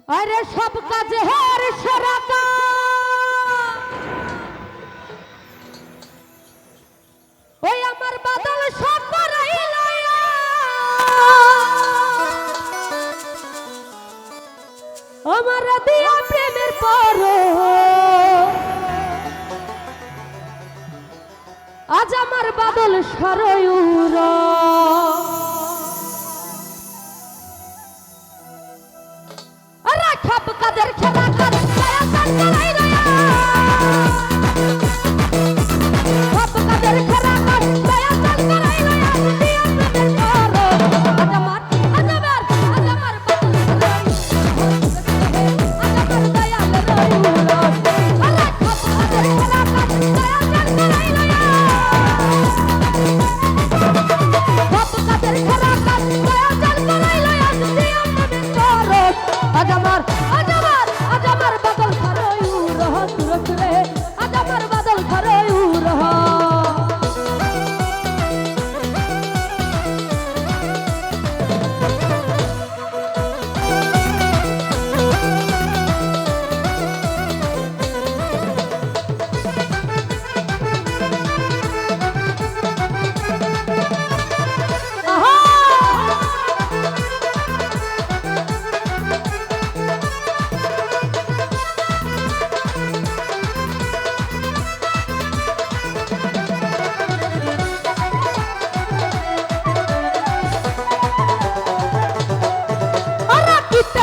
अरे सब काज हर सराका ओई आमार बादल सब कराइला আমার দিয়া প্রেমের পর আজ আমার বাদল সরয়ুর আরে খাপ কাদের খেলা কাদ ছায়া কাদ করাই রয়া খাপ কাদের খেলা কাদ ছায়া কাদ করাই রয়া দিয়া প্রেমের পর আজ আমার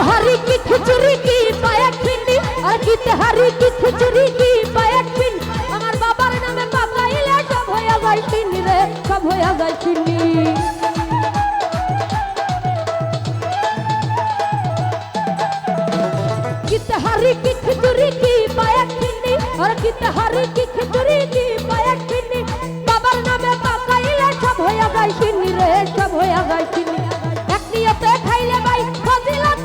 हरी की खिचड़ी की पायक पिंडी और कित हरी की खिचड़ी की पायक पिंड আমার বাবার নামে পাকাইলে সব হইয়া যায় চিনি রে সব হইয়া যায় চিনি कित हरी की खिचड़ी की पायक पिंडी और कित हरी की खिचड़ी की पायक पिंडी বাবার নামে পাকাইলে সব হইয়া যায় চিনি রে সব হইয়া যায় চিনি এক নিয়তে খাইলে ভাই ফজিলত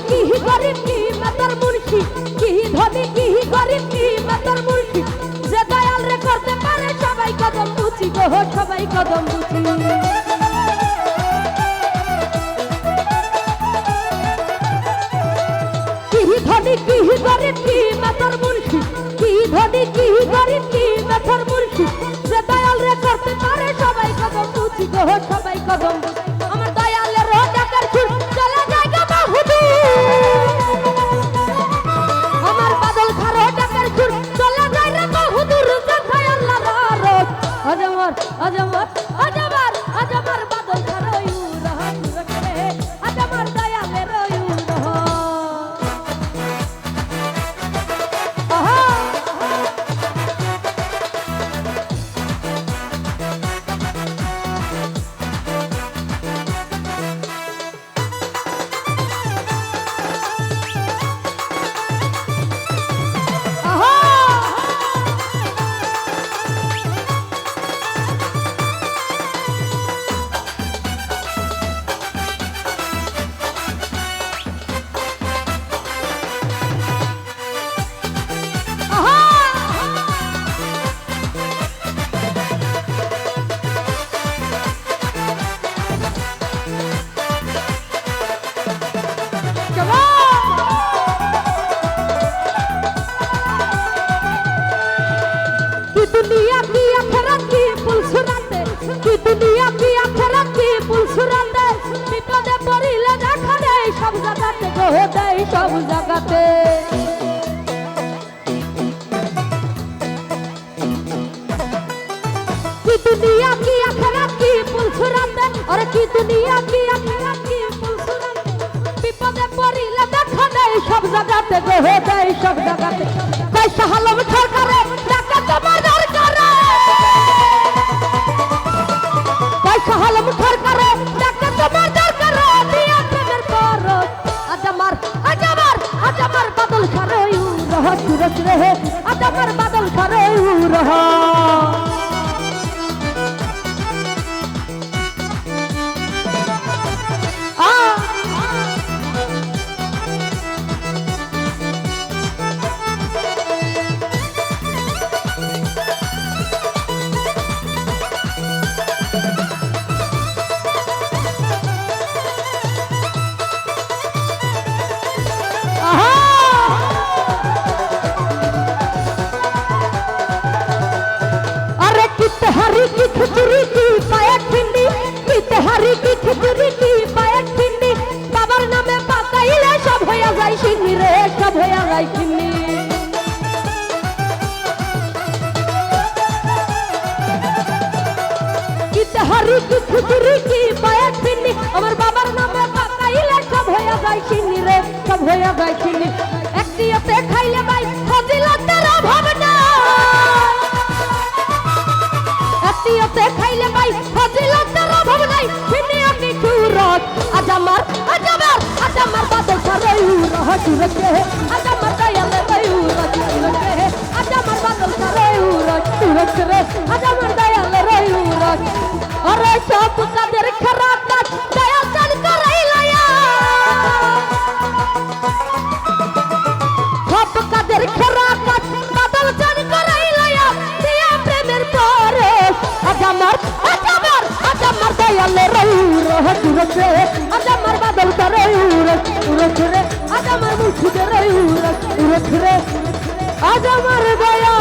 की गरीब की मतर मुर्शी की धनी की गरीब की मतर मुर्शी যে দয়াল রে করতে পারে সবাই কদম বুঝি গো সবাই কদম বুঝি কি ধনী কি গরিব কি मतर মুর্শি কি ধনী কি গরিব কি मतर মুর্শি যে দয়াল রে করতে পারে সবাই কদম বুঝি গো সবাই কদম বুঝি আমার দয়ালের ডাকার সুর চলে যায় গো বহুদূর আমার বাদল খারো ডাকার সুর চলে যায় রে বহুদূর কোথায় আল্লাহ রাত আজমর আজমর আজমর আজমর বাদল খারো ইউরহ রে আজমর দয়ালের ইউরহ আহা दुनिया की आखिरत की पुलसुराते की दुनिया की आखिरत की पुलसुराते বিপদে পড়িলে দেখা দেয় সব জায়গাতে গো দেয় সব জায়গাতে की दुनिया की आखिरत की पुलसुराते और की दुनिया की आखिरत की पुलसुराते বিপদে পড়িলে দেখা দেয় সব জায়গাতে গো দেয় সব জায়গাতে পয়সা হালম সরকারে টাকা তোমার দরকার পয়সা হালম সরকারে সুরকে আজ আমার দয়ালে রয়ুরস সুরকে আজ আমার বাদল রয়ুরস সুরকে আজ আমার দয়ালে রয়ুরস আরে সব কাদের খারাপ কাজ দয়া চাল করাইলায়া সব কাদের খারাপ কাজ বাদল চাল করাইলায়া দিয়া প্রেমের পরে আজ আমার দয়ালে রয়ুরস সুরকে আজ আমার বাদল রয়ুরস সুরকে আজ আমার মুর্শিদ রয়ুরস সুরকে আজ আমার দয়া